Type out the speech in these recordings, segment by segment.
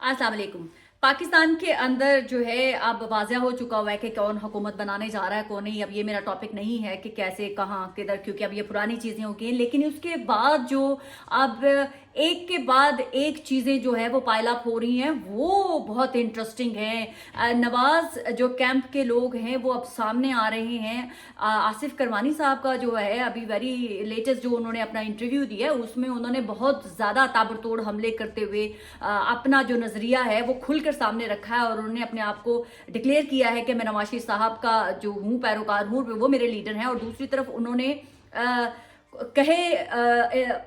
अस्सलाम वालेकुम। पाकिस्तान के अंदर जो है अब वाज़ह हो चुका हुआ है कि कौन हुकूमत बनाने जा रहा है कौन नहीं। अब ये मेरा टॉपिक नहीं है कि कैसे कहाँ किधर, क्योंकि अब ये पुरानी चीज़ें हो गई हैं। लेकिन उसके बाद जो अब एक के बाद एक चीज़ें जो है वो पाइल अप हो रही हैं, वो बहुत इंटरेस्टिंग है। नवाज जो कैंप के लोग हैं वो अब सामने आ रहे हैं। आसिफ करवानी साहब का जो है अभी वेरी लेटेस्ट जो उन्होंने अपना इंटरव्यू दिया है उसमें उन्होंने बहुत ज़्यादा ताबड़तोड़ हमले करते हुए अपना जो नज़रिया है वो खुलकर सामने रखा है, और उन्होंने अपने आप को डिक्लेयर किया है कि मैं नवाज शरीफ साहब का जो हूँ पैरोकार हूँ, वो मेरे लीडर हैं। और दूसरी तरफ उन्होंने कहे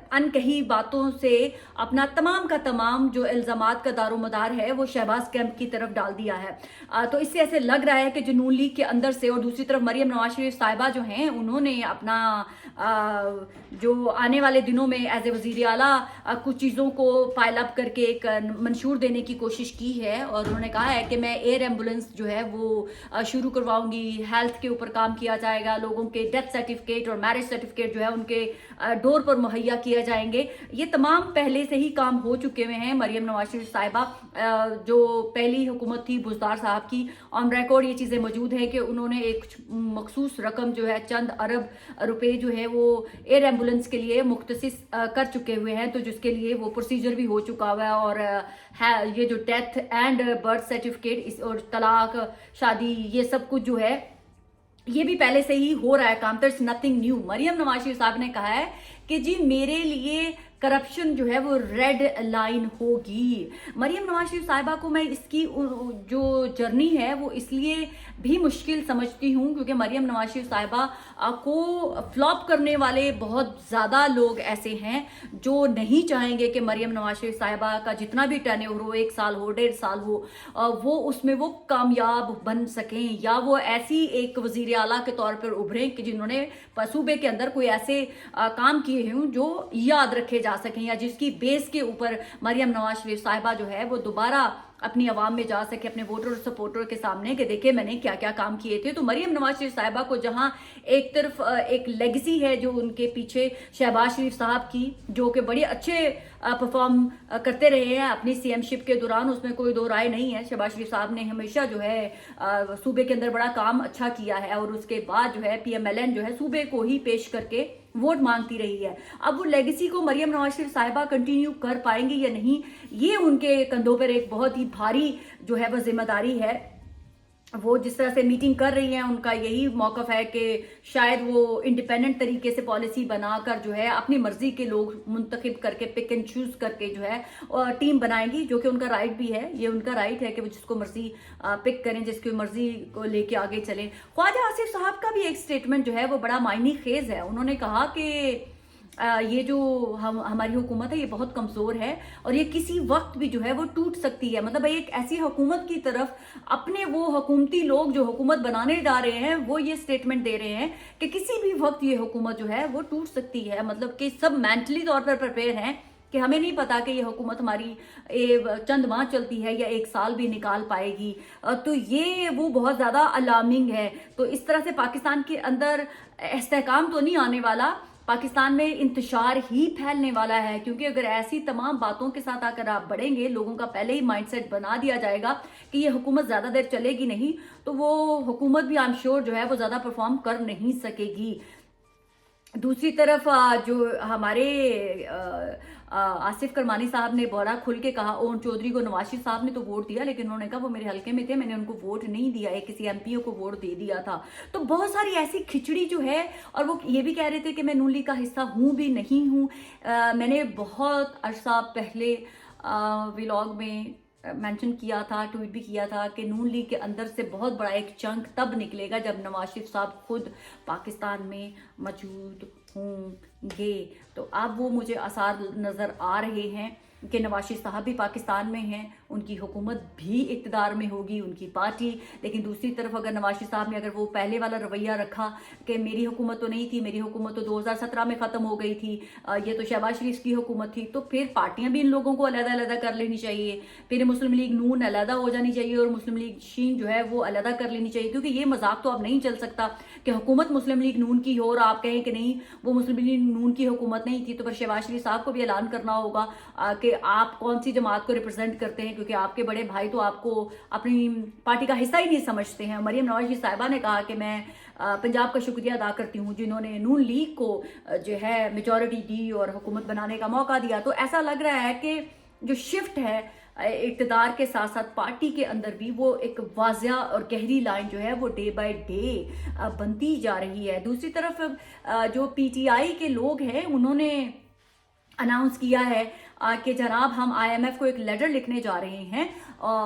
अनकही बातों से अपना तमाम का तमाम जो इल्ज़ामात का दारोमदार है वो शहबाज कैंप की तरफ डाल दिया है। तो इससे ऐसे लग रहा है कि जो नून लीग के अंदर से, और दूसरी तरफ मरियम नवाज शरीफ साहिबा जो हैं उन्होंने अपना जो आने वाले दिनों में एज ए वज़ीर आला कुछ चीज़ों को पाइल अप करके एक मंशूर देने की कोशिश की है। और उन्होंने कहा है कि मैं एयर एम्बुलेंस जो है वो शुरू करवाऊंगी, हेल्थ के ऊपर काम किया जाएगा, लोगों के डेथ सर्टिफिकेट और मैरिज सर्टिफिकेट जो है उनके डोर पर मुहैया किए जाएंगे। ये तमाम पहले से ही काम हो चुके हुए हैं। मरियम नवाज शरीफ साहिबा जो पहली हुकूमत थी बुज़दार साहब की, ऑन रिकॉर्ड ये चीज़ें मौजूद हैं कि उन्होंने एक मखसूस रकम जो है चंद अरब रुपए जो है वो एयर एम्बुलेंस के लिए मुख्तसिस कर चुके हुए हैं, तो जिसके लिए वो प्रोसीजर भी हो चुका हुआ है। और है ये जो डेथ एंड बर्थ सर्टिफिकेट और तलाक शादी ये सब कुछ जो है ये भी पहले से ही हो रहा है काम, तो it's nothing new. Maryam Nawaz Sharif साहब ने कहा है कि जी मेरे लिए करप्शन जो है वो रेड लाइन होगी। मरियम नवाज शरीफ साहिबा को मैं इसकी जो जर्नी है वो इसलिए भी मुश्किल समझती हूँ क्योंकि मरियम नवाज शरीफ साहिबा को फ्लॉप करने वाले बहुत ज़्यादा लोग ऐसे हैं जो नहीं चाहेंगे कि मरियम नवाज शरीफ साहिबा का जितना भी टेन्योर हो, 1 साल हो 1.5 साल हो, वो उसमें वो कामयाब बन सकें या वो ऐसी एक वज़ीर आला के तौर पर उभरें कि जिन्होंने सूबे के अंदर कोई ऐसे काम किए हों जो याद रखे जा सकें, या जिसकी बेस के ऊपर मरियम नवाज शरीफ साहिबा जो है वो दोबारा अपनी आवाम में जा सके, अपने वोटर और सपोर्टर के सामने कि देखिए मैंने क्या क्या काम किए थे। तो मरियम नवाज शरीफ साहिबा को जहां एक तरफ एक लेगेसी है जो उनके पीछे शहबाज शरीफ साहब की, जो कि बड़े अच्छे परफॉर्म करते रहे हैं अपनी सीएमशिप के दौरान, उसमें कोई दो राय नहीं है। शहबाज शरीफ साहब ने हमेशा जो है सूबे के अंदर बड़ा काम अच्छा किया है, और उसके बाद जो है पीएमएलएन जो है सूबे को ही पेश करके वोट मांगती रही है। अब वो लेगेसी को मरियम नवाज शरीफ साहिबा कंटिन्यू कर पाएंगी या नहीं, ये उनके कंधों पर एक बहुत ही भारी जो है वह जिम्मेदारी है। वो जिस तरह से मीटिंग कर रही हैं उनका यही मौकफ है कि शायद वो इंडिपेंडेंट तरीके से पॉलिसी बनाकर जो है अपनी मर्जी के लोग मुंतखब करके पिक एंड चूज करके जो है और टीम बनाएंगी, जो कि उनका राइट भी है। ये उनका राइट है कि वो जिसको मर्जी पिक करें, जिसकी मर्जी को लेके आगे चलें। ख्वाजा आसिफ साहब का भी एक स्टेटमेंट जो है वो बड़ा मायने खेज है। उन्होंने कहा कि ये जो हमारी हुकूमत है ये बहुत कमज़ोर है और ये किसी वक्त भी जो है वो टूट सकती है। मतलब एक ऐसी हुकूमत की तरफ अपने वो हुकूमती लोग जो हुकूमत बनाने जा रहे हैं वो ये स्टेटमेंट दे रहे हैं कि किसी भी वक्त ये हुकूमत जो है वो टूट सकती है। मतलब कि सब मेंटली तौर पर प्रिपेयर हैं कि हमें नहीं पता कि ये हुकूमत हमारी चंद माह चलती है या 1 साल भी निकाल पाएगी। तो ये वो बहुत ज़्यादा अलार्मिंग है। तो इस तरह से पाकिस्तान के अंदर इस्तेहकाम तो नहीं आने वाला, पाकिस्तान में इंतशार ही फैलने वाला है, क्योंकि अगर ऐसी तमाम बातों के साथ आकर आप बढ़ेंगे, लोगों का पहले ही माइंडसेट बना दिया जाएगा कि ये हुकूमत ज़्यादा देर चलेगी नहीं, तो वो हुकूमत भी आई एम श्योर जो है वो ज़्यादा परफॉर्म कर नहीं सकेगी। दूसरी तरफ जो हमारे आसिफ करमानी साहब ने बड़ा खुल के कहा, ओन चौधरी को नवाज शरीफ साहब ने तो वोट दिया, लेकिन उन्होंने कहा वो मेरे हल्के में थे, मैंने उनको वोट नहीं दिया, एक किसी एमपीओ को वोट दे दिया था। तो बहुत सारी ऐसी खिचड़ी जो है, और वो ये भी कह रहे थे कि मैं नून लीग का हिस्सा हूँ भी नहीं हूँ। मैंने बहुत अरसा पहले व्लॉग में मेंशन किया था, ट्वीट भी किया था कि नून लीग के अंदर से बहुत बड़ा एक चंक तब निकलेगा जब नवाज शरीफ साहब खुद पाकिस्तान में मौजूद होंगे। तो अब वो मुझे आसार नज़र आ रहे हैं कि नवाज शरीफ साहब भी पाकिस्तान में हैं, उनकी हुकूमत भी इक़्तिदार में होगी, उनकी पार्टी। लेकिन दूसरी तरफ अगर नवाज शरीफ साहब ने अगर वो पहले वाला रवैया रखा कि मेरी हुकूमत तो नहीं थी, मेरी हुकूमत तो 2017 में ख़त्म हो गई थी, ये तो शहबाज शरीफ की हुकूमत थी, तो फिर पार्टियां भी इन लोगों को अलग-अलग कर लेनी चाहिए। फिर मुस्लिम लीग नून अलग हो जानी चाहिए और मुस्लिम लीग शीन जो है वो अलग कर लेनी चाहिए, क्योंकि ये मजाक तो अब नहीं चल सकता कि हुकूमत मुस्लिम लीग नून की हो और आप कहें कि नहीं वो मुस्लिम लीग नून की हुकूमत नहीं थी। तो फिर शहबाज शरीफ साहब को भी ऐलान करना होगा कि कि आप कौन सी जमात को रिप्रेजेंट करते हैं, क्योंकि आपके बड़े भाई तो आपको अपनी पार्टी का हिस्सा ही नहीं समझते हैं। मरियम नवाज शरीफ साहिबा ने कहा कि मैं पंजाब का शुक्रिया अदा करती हूँ जिन्होंने नून लीग को जो है मेजॉरिटी दी और हुकूमत बनाने का मौका दिया। तो ऐसा लग रहा है कि जो शिफ्ट है इक़्तिदार के साथ साथ पार्टी के अंदर भी, वो एक वाज़िया और गहरी लाइन जो है वो डे बाय डे बनती जा रही है। दूसरी तरफ जो पीटीआई के लोग हैं उन्होंने अनाउंस किया है कि जनाब हम आईएमएफ को एक लेटर लिखने जा रहे हैं।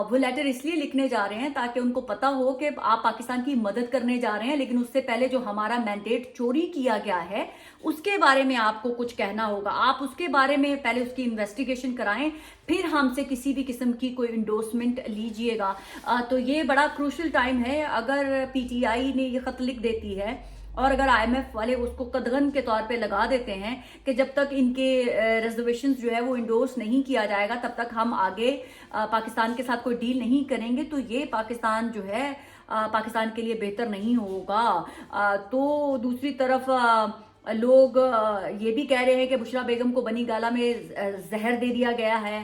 वो लेटर इसलिए लिखने जा रहे हैं ताकि उनको पता हो कि आप पाकिस्तान की मदद करने जा रहे हैं, लेकिन उससे पहले जो हमारा मैंडेट चोरी किया गया है उसके बारे में आपको कुछ कहना होगा। आप उसके बारे में पहले उसकी इन्वेस्टिगेशन कराएं, फिर हमसे किसी भी किस्म की कोई इंडोर्समेंट लीजिएगा। तो ये बड़ा क्रूशल टाइम है। अगर पीटीआई ने ये खत लिख देती है और अगर आईएमएफ वाले उसको कदगन के तौर पे लगा देते हैं कि जब तक इनके रिजर्वेशंस जो है वो इंडोर्स नहीं किया जाएगा तब तक हम आगे पाकिस्तान के साथ कोई डील नहीं करेंगे, तो ये पाकिस्तान जो है पाकिस्तान के लिए बेहतर नहीं होगा। तो दूसरी तरफ लोग ये भी कह रहे हैं कि बुशरा बेगम को बनी गाला में जहर दे दिया गया है।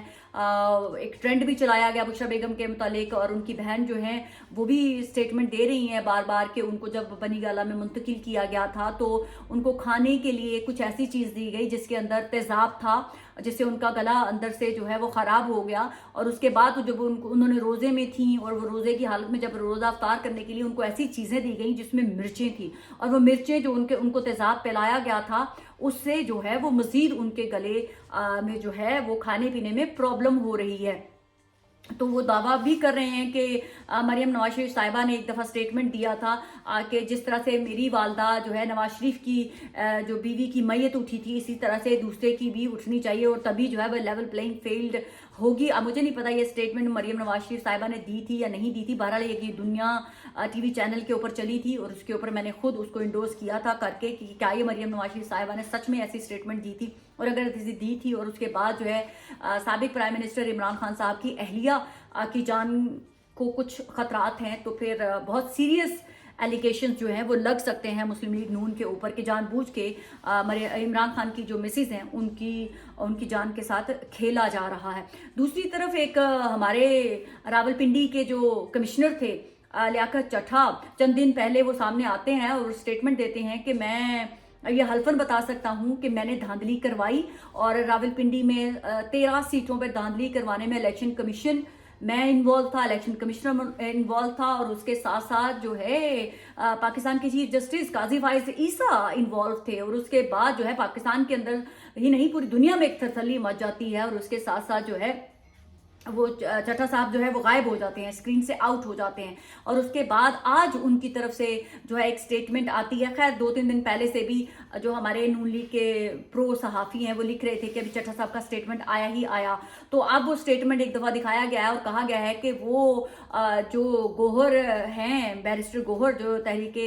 एक ट्रेंड भी चलाया गया बुशरा बेगम के मुतालिक, और उनकी बहन जो है वो भी स्टेटमेंट दे रही हैं बार बार कि उनको जब बनी गाला में मुंतकिल किया गया था तो उनको खाने के लिए कुछ ऐसी चीज़ दी गई जिसके अंदर तेज़ाब था, जिससे उनका गला अंदर से जो है वो ख़राब हो गया। और उसके बाद जब उन्होंने रोज़े में थी और वो रोज़े की हालत में जब रोज़ा अफ्तार करने के लिए उनको ऐसी चीज़ें दी गई जिसमें मिर्चें थी, और वो मिर्चें जो उनको तेज़ाब पिलाया गया था उससे जो है वो मज़ीद उनके गले में जो है वो खाने पीने में प्रॉब्लम हो रही है। तो वो दावा भी कर रहे हैं कि मरियम नवाज शरीफ साहिबा ने एक दफ़ा स्टेटमेंट दिया था कि जिस तरह से मेरी वालदा जो है नवाज शरीफ की जो बीवी की मैयत उठी थी, इसी तरह से दूसरे की भी उठनी चाहिए और तभी जो है वो लेवल प्लेइंग फील्ड होगी। अब मुझे नहीं पता ये स्टेटमेंट मरियम नवाज शरीफ साहिबा ने दी थी या नहीं दी थी। बहरहाल ये दुनिया टीवी चैनल के ऊपर चली थी और उसके ऊपर मैंने खुद उसको इंडोर्स किया था करके कि क्या ये मरियम नवाज शरीफ साहिबा ने सच में ऐसी स्टेटमेंट दी थी, और अगर किसी दी थी और उसके बाद जो है साबिक प्राइम मिनिस्टर इमरान खान साहब की अहलिया की जान को कुछ खतरात हैं, तो फिर बहुत सीरियस एलिगेशन जो हैं वो लग सकते हैं मुस्लिम लीग नून के ऊपर कि जानबूझ के इमरान खान की जो मिसेज हैं उनकी जान के साथ खेला जा रहा है। दूसरी तरफ एक हमारे रावलपिंडी के जो कमिश्नर थे लियाकत चट्ठा, चंद दिन पहले वो सामने आते हैं और स्टेटमेंट देते हैं कि मैं ये हल्फन बता सकता हूं कि मैंने धांधली करवाई और रावलपिंडी में 13 सीटों पर धांधली करवाने में इलेक्शन कमीशन मैं इन्वॉल्व था, इलेक्शन कमिश्नर इन्वॉल्व था, और उसके साथ साथ जो है पाकिस्तान के चीफ जस्टिस काजी फाइज ईसा इन्वॉल्व थे। और उसके बाद जो है पाकिस्तान के अंदर ही नहीं पूरी दुनिया में एक थरथली मच जाती है, और उसके साथ साथ जो है वो चट्ठा साहब जो है वो गायब हो जाते हैं, स्क्रीन से आउट हो जाते हैं। और उसके बाद आज उनकी तरफ से जो है एक स्टेटमेंट आती है। खैर 2-3 दिन पहले से भी जो हमारे नून लीग के प्रो सहाफ़ी हैं वो लिख रहे थे कि अभी चट्ठा साहब का स्टेटमेंट आया ही आया। तो अब वो स्टेटमेंट एक दफ़ा दिखाया गया है और कहा गया है कि वो जो गोहर हैं, बैरिस्टर गोहर जो तहरीक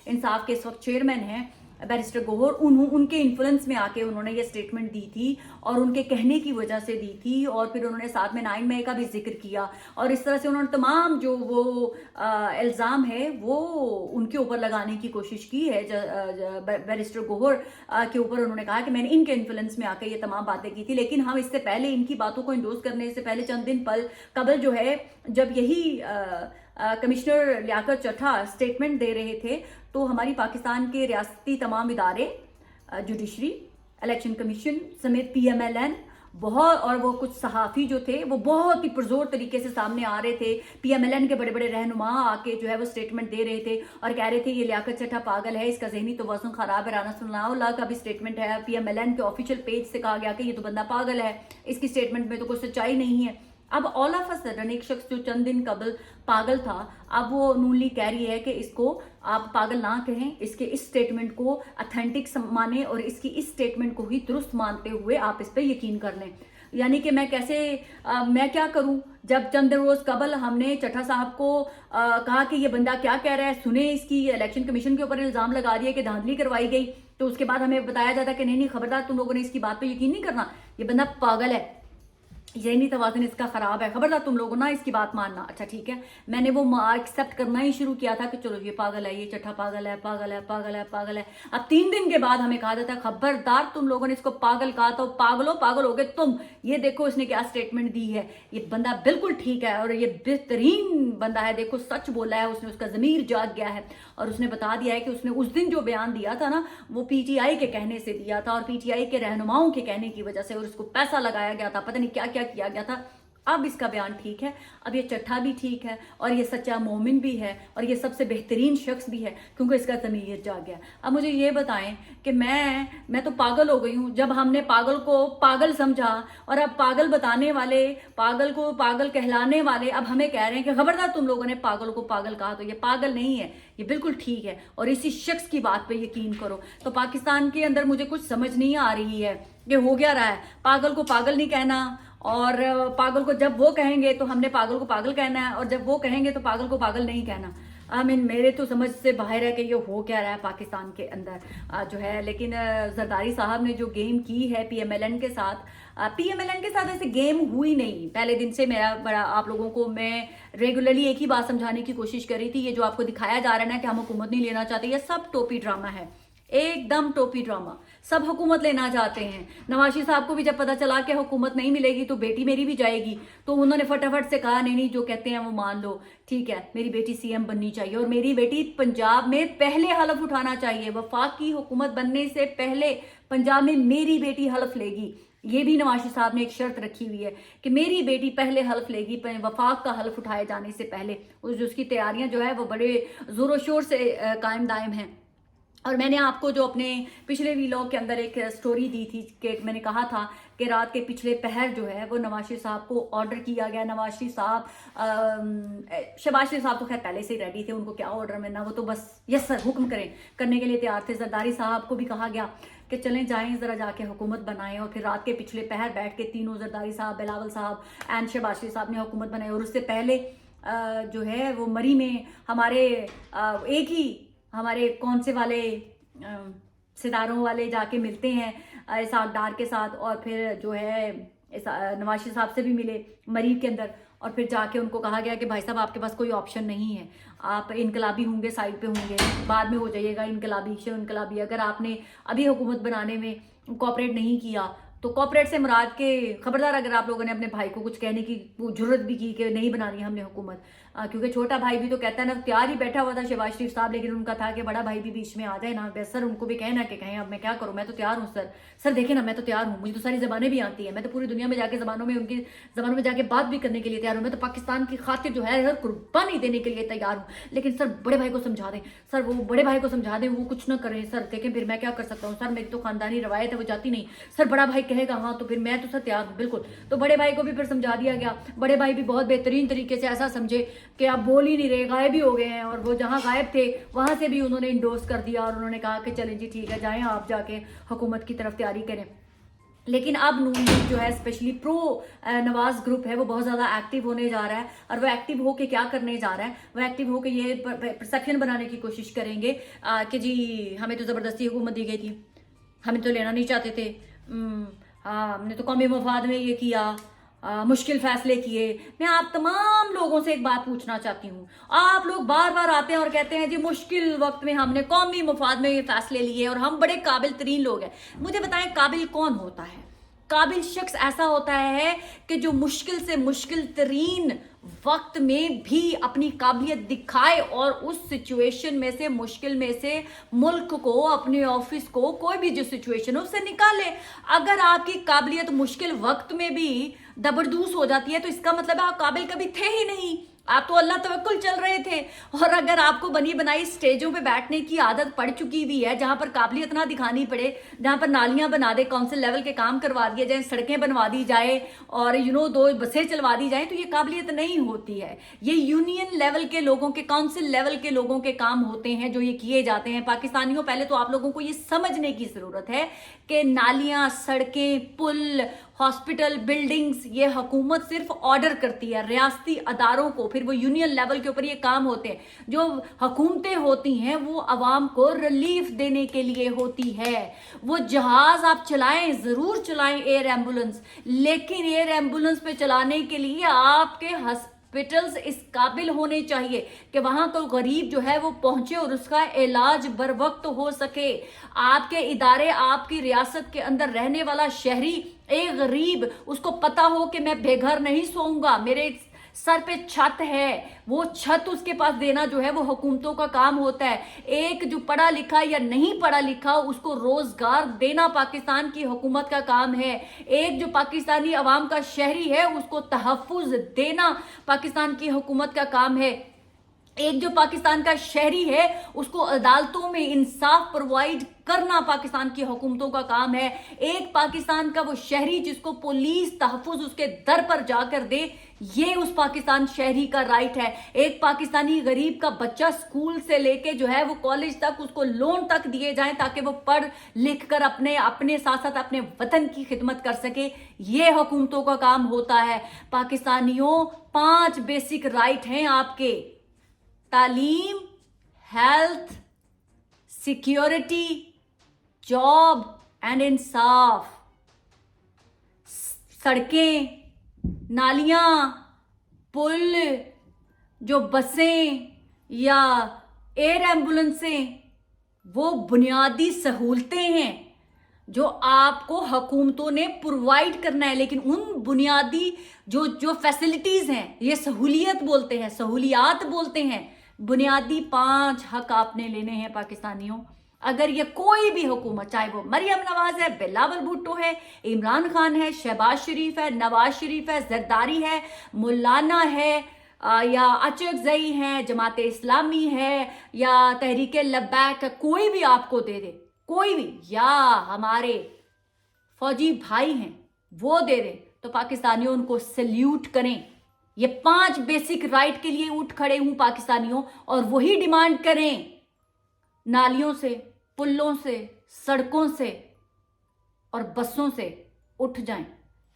इंसाफ के इस वक्त चेयरमैन हैं, बैरिस्टर गोहर, उनके इन्फ्लुएंस में आके उन्होंने ये स्टेटमेंट दी थी और उनके कहने की वजह से दी थी। और फिर उन्होंने साथ में 9 मई का भी जिक्र किया, और इस तरह से उन्होंने तमाम जो वो इल्ज़ाम है वो उनके ऊपर लगाने की कोशिश की है। बैरिस्टर गोहर के ऊपर उन्होंने कहा कि मैंने इनके इन्फ्लुएंस में आकर ये तमाम बातें की थी, लेकिन हम इससे पहले इनकी बातों को इंडोर्स करने से पहले चंद दिन कबल जो है जब यही कमिश्नर लियाकत चट्ठा स्टेटमेंट दे रहे थे तो हमारी पाकिस्तान के रियासती तमाम इदारे, जुडिशरी, इलेक्शन कमीशन समेत PMLN बहुत, और वो कुछ सहाफ़ी जो थे वो बहुत ही पुरजोर तरीके से सामने आ रहे थे। PMLN के बड़े बड़े रहनुमा आके जो है वो स्टेटमेंट दे रहे थे और कह रहे थे ये लियाकत चट्ठा पागल है, इसका जहनी तवज़ुन ख़राब है। राना सनाउल्लाह का भी स्टेटमेंट है, PMLN के ऑफिशियल पेज से कहा गया कि ये तो बंदा पागल है, इसकी स्टेटमेंट में तो कोई सच्चाई नहीं है। अब ऑल ऑफ अ सडन एक शख्स जो चंद दिन कबल पागल था, अब वो नून लीग कह रही है कि इसको आप पागल ना कहें, इसके इस स्टेटमेंट को अथेंटिक माने और इसकी इस स्टेटमेंट को ही दुरुस्त मानते हुए आप इस पर यकीन कर लें। यानी कि मैं क्या करूं जब चंद रोज कबल हमने चट्ठा साहब को कहा कि ये बंदा क्या कह रहा है, सुने इसकी इलेक्शन कमीशन के ऊपर इल्जाम लगा दिया कि धांधली करवाई गई, तो उसके बाद हमें बताया जाता कि नहीं खबरदार तुम लोगों ने इसकी बात पे यकीन नहीं करना, ये बंदा पागल है, ज़हनी तवाज़ुन इसका ख़राब है, खबरदार तुम लोगों ना इसकी बात मानना। अच्छा ठीक है, मैंने वो एक्सेप्ट करना ही शुरू किया था कि चलो ये पागल है, ये चट्ठा पागल है, पागल है, पागल है, पागल है। अब 3 दिन के बाद हमें कहा जाता है खबरदार तुम लोगों ने इसको पागल कहा तो पागलो, पागल हो गए तुम। ये देखो इसने क्या स्टेटमेंट दी है, ये बंदा बिल्कुल ठीक है और ये बेहतरीन बंदा है, देखो सच बोला है उसने, उसका ज़मीर जाग गया है और उसने बता दिया है कि उसने उस दिन जो बयान दिया था ना वो पीटीआई के कहने से दिया था और पीटीआई के रहनुमाओं के कहने की वजह से, और उसको पैसा लगाया गया था, पता नहीं क्या क्या किया गया था। अब इसका बयान ठीक है, अब ये चट्ठा भी ठीक है और ये सच्चा मोमिन भी है और ये सबसे बेहतरीन शख्स भी है क्योंकि इसका ज़मीर जाग गया। अब मुझे ये बताएं कि मैं तो पागल हो गई हूँ जब हमने पागल को पागल समझा और अब पागल बताने वाले, पागल को पागल कहलाने वाले अब हमें कह रहे हैं कि खबरदार तुम लोगों ने पागल को पागल कहा। तो ये पागल नहीं है, ये बिल्कुल ठीक है और इसी शख्स की बात पे यकीन करो। तो पाकिस्तान के अंदर मुझे कुछ समझ नहीं आ रही है कि हो क्या रहा है। पागल को पागल नहीं कहना और पागल को जब वो कहेंगे तो हमने पागल को पागल कहना है और जब वो कहेंगे तो पागल को पागल नहीं कहना। मेरे तो समझ से बाहर है कि ये हो क्या रहा है पाकिस्तान के अंदर जो है। लेकिन जरदारी साहब ने जो गेम की है पीएमएलएन के साथ, पीएमएलएन के साथ ऐसे गेम हुई नहीं। पहले दिन से मेरा बड़ा आप लोगों को मैं रेगुलरली एक ही बात समझाने की कोशिश कर रही थी, ये जो आपको दिखाया जा रहा है ना कि हम हुकूमत नहीं लेना चाहते, ये सब टोपी ड्रामा है, एकदम टोपी ड्रामा। सब हुकूमत लेना चाहते हैं। नवाज शरीफ साहब को भी जब पता चला कि हुकूमत नहीं मिलेगी तो बेटी मेरी भी जाएगी तो उन्होंने फटाफट से कहा नहीं जो कहते हैं वो मान लो, ठीक है मेरी बेटी सीएम बननी चाहिए और मेरी बेटी पंजाब में पहले हलफ उठाना चाहिए। वफाकी हुकूमत बनने से पहले पंजाब में मेरी बेटी हलफ लेगी। ये भी नवाज शरीफ साहब ने एक शर्त रखी हुई है कि मेरी बेटी पहले हल्फ लेगी, वफाक का हल्फ उठाए जाने से पहले। उसकी तैयारियां जो है वो बड़े ज़ोरों शोर से कायम दायम हैं। और मैंने आपको जो अपने पिछले वीलॉग के अंदर एक स्टोरी दी थी कि मैंने कहा था कि रात के पिछले पहर जो है वो नवाज शरीफ साहब को ऑर्डर किया गया। नवाज शरीफ साहब, शहबाज शरीफ साहब तो खैर पहले से ही रेडी थे, उनको क्या ऑर्डर मिलना, वो तो बस यस सर हुक्म करें करने के लिए तैयार थे। जरदारी साहब को भी कहा गया कि चलें जाएं ज़रा जाके हुकूमत बनाएं और फिर रात के पिछले पहर बैठ के तीनों जरदारी साहब, बिलावल साहब एंड शहबाज शरीफ साहब ने हुकूमत बनाई। और उससे पहले जो है वो मरी में हमारे एक ही हमारे कौन से वाले सितारों वाले जाके मिलते हैं इसाक डार के साथ और फिर जो है नवाज शरीफ साहब से भी मिले मरीब के अंदर और फिर जाके उनको कहा गया कि भाई साहब आपके पास कोई ऑप्शन नहीं है, आप इनकलाबी होंगे साइड पे होंगे, बाद में हो जाइएगा इनकलाबी। अगर आपने अभी हुकूमत बनाने में कोऑपरेट नहीं किया तो कॉपरेट से मुराद के खबरदार अगर आप लोगों ने अपने भाई को कुछ कहने की जरूरत भी की कि नहीं बनानी हमने हुकूमत, क्योंकि छोटा भाई भी तो कहता है ना, तैयार ही बैठा हुआ था शहबाज शरीफ साहब, लेकिन उनका था कि बड़ा भाई भी बीच में आ जाए ना। सर उनको भी कहना कि कहें अब मैं क्या करूं, मैं तो तैयार हूं सर, सर देखे ना मैं तो तैयार हूं, मुझे तो सारी जबानें भी आती है, मैं तो पूरी दुनिया में जाके जबानों में उनकी जबानों में जाके बात भी करने के लिए तैयार हूं, मैं तो पाकिस्तान की खातिर जो है हर कुर्बानी देने के लिए तैयार हूँ। लेकिन सर बड़े भाई को समझा दें, सर वो बड़े भाई को समझा दें वो कुछ ना करें सर, देखें फिर मैं क्या कर सकता हूँ सर, मेरी तो खानदानी रवायत है वो जाती नहीं, सर बड़ा भाई कहेगा हाँ तो फिर मैं तो सर तैयार हूँ बिल्कुल। तो बड़े भाई को भी फिर समझा दिया गया। बड़े भाई भी बहुत बेहतरीन तरीके से ऐसा समझे कि आप बोल ही नहीं रहे, गायब ही हो गए हैं, और वो जहाँ गायब थे वहां से भी उन्होंने इंडोर्स कर दिया और उन्होंने कहा कि चलें जी ठीक है जाएं आप जाके हुकूमत की तरफ तैयारी करें। लेकिन अब नून लीग जो है स्पेशली प्रो नवाज ग्रुप है वो बहुत ज़्यादा एक्टिव होने जा रहा है और वो एक्टिव होके क्या करने जा रहा है, वो एक्टिव होके ये परसेप्शन बनाने की कोशिश करेंगे कि जी हमें तो ज़बरदस्ती हुकूमत दी गई थी, हमें तो लेना नहीं चाहते थे, हमने तो कौमी मफाद में ये किया, मुश्किल फैसले किए। मैं आप तमाम लोगों से एक बात पूछना चाहती हूँ, आप लोग बार बार आते हैं और कहते हैं जी मुश्किल वक्त में हमने कौमी मफाद में ये फैसले लिए और हम बड़े काबिल तरीन लोग हैं। मुझे बताएं काबिल कौन होता है? काबिल शख्स ऐसा होता है कि जो मुश्किल से मुश्किल तरीन वक्त में भी अपनी काबिलियत दिखाए और उस सिचुएशन में से, मुश्किल में से मुल्क को, अपने ऑफिस को, कोई भी जो सिचुएशन हो उससे निकाले। अगर आपकी काबिलियत मुश्किल वक्त में भी दबरदूस हो जाती है तो इसका मतलब है आप काबिल कभी थे ही नहीं, आप तो अल्लाह तवक्कुल चल रहे थे। और अगर आपको बनी बनाई स्टेजों पे बैठने की आदत पड़ चुकी हुई है जहां पर काबिलियत ना दिखानी पड़े, जहां पर नालियां बना दे, काउंसिल लेवल के काम करवा दिए जाए, सड़कें बनवा दी जाए और 2 बसें चलवा दी जाए, तो ये काबिलियत नहीं होती है। ये यूनियन लेवल के लोगों के, काउंसिल लेवल के लोगों के काम होते हैं जो ये किए जाते हैं। पाकिस्तानियों पहले तो आप लोगों को ये समझने की जरूरत है कि नालियां, सड़कें, पुल, हॉस्पिटल, बिल्डिंग्स, ये हुकूमत सिर्फ ऑर्डर करती है रियासती अदारों को, फिर वो यूनियन लेवल के ऊपर ये काम होते हैं। जो हुकूमतें होती हैं वो आवाम को रिलीफ देने के लिए होती है। वो जहाज आप चलाएं, ज़रूर चलाएं एयर एम्बुलेंस, लेकिन एयर एम्बुलेंस पे चलाने के लिए आपके हॉस्पिटल्स इस काबिल होने चाहिए कि वहां को गरीब जो है वो पहुंचे और उसका इलाज बर वक्त हो सके। आपके इदारे, आपकी रियासत के अंदर रहने वाला शहरी, एक गरीब, उसको पता हो कि मैं बेघर नहीं सोऊंगा, मेरे सर पे छत है, वो छत उसके पास देना जो है वो हुकूमतों का काम होता है। एक जो पढ़ा लिखा या नहीं पढ़ा लिखा उसको रोजगार देना पाकिस्तान की हुकूमत का काम है। एक जो पाकिस्तानी अवाम का शहरी है उसको तहफ़्फ़ुज़ देना पाकिस्तान की हुकूमत का काम है। एक जो पाकिस्तान का शहरी है उसको अदालतों में इंसाफ प्रोवाइड करना पाकिस्तान की हुकूमतों का काम है। एक पाकिस्तान का वो शहरी जिसको पुलिस तहफ़्फ़ुज़ उसके दर पर जाकर दे, ये उस पाकिस्तान शहरी का राइट है। एक पाकिस्तानी गरीब का बच्चा स्कूल से लेके जो है वो कॉलेज तक उसको लोन तक दिए जाएं ताकि वो पढ़ लिख कर अपने साथ साथ अपने वतन की खिदमत कर सके, ये हुकूमतों का काम होता है। पाकिस्तानियों, 5 बेसिक राइट हैं आपके: तालीम, हेल्थ, सिक्योरिटी, जॉब एंड इंसाफ। सड़कें, नालियां, पुल, जो बसें या एयर एम्बुलेंसें, वो बुनियादी सहूलतें हैं जो आपको हुकूमतों ने प्रोवाइड करना है। लेकिन उन बुनियादी जो फैसिलिटीज हैं, ये सहूलियत बोलते हैं, सहूलियात बोलते हैं, बुनियादी 5 हक आपने लेने हैं पाकिस्तानियों। अगर ये कोई भी हुकूमत, चाहे वो मरियम नवाज है, बिलावल भुट्टो है, इमरान खान है, शहबाज शरीफ है, नवाज शरीफ है, जरदारी है, मुलाना है, या अचकजई है, जमात इस्लामी है, या तहरीक लब्बैक, कोई भी आपको दे दे, कोई भी, या हमारे फौजी भाई हैं वो दे दे, तो पाकिस्तानियों उनको सल्यूट करें। ये 5 बेसिक राइट के लिए उठ खड़े हूं पाकिस्तानियों, और वही डिमांड करें। नालियों से, पुलों से, सड़कों से और बसों से उठ जाएं।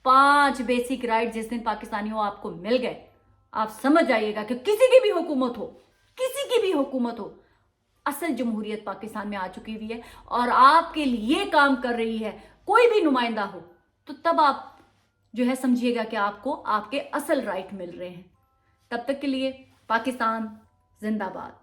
5 बेसिक राइट जिस दिन पाकिस्तानियों आपको मिल गए, आप समझ जाइएगा कि किसी की भी हुकूमत हो, किसी की भी हुकूमत हो, असल जमहूरियत पाकिस्तान में आ चुकी हुई है और आपके लिए काम कर रही है। कोई भी नुमाइंदा हो तो तब आप जो है समझिएगा कि आपको आपके असल राइट मिल रहे हैं। तब तक के लिए पाकिस्तान जिंदाबाद।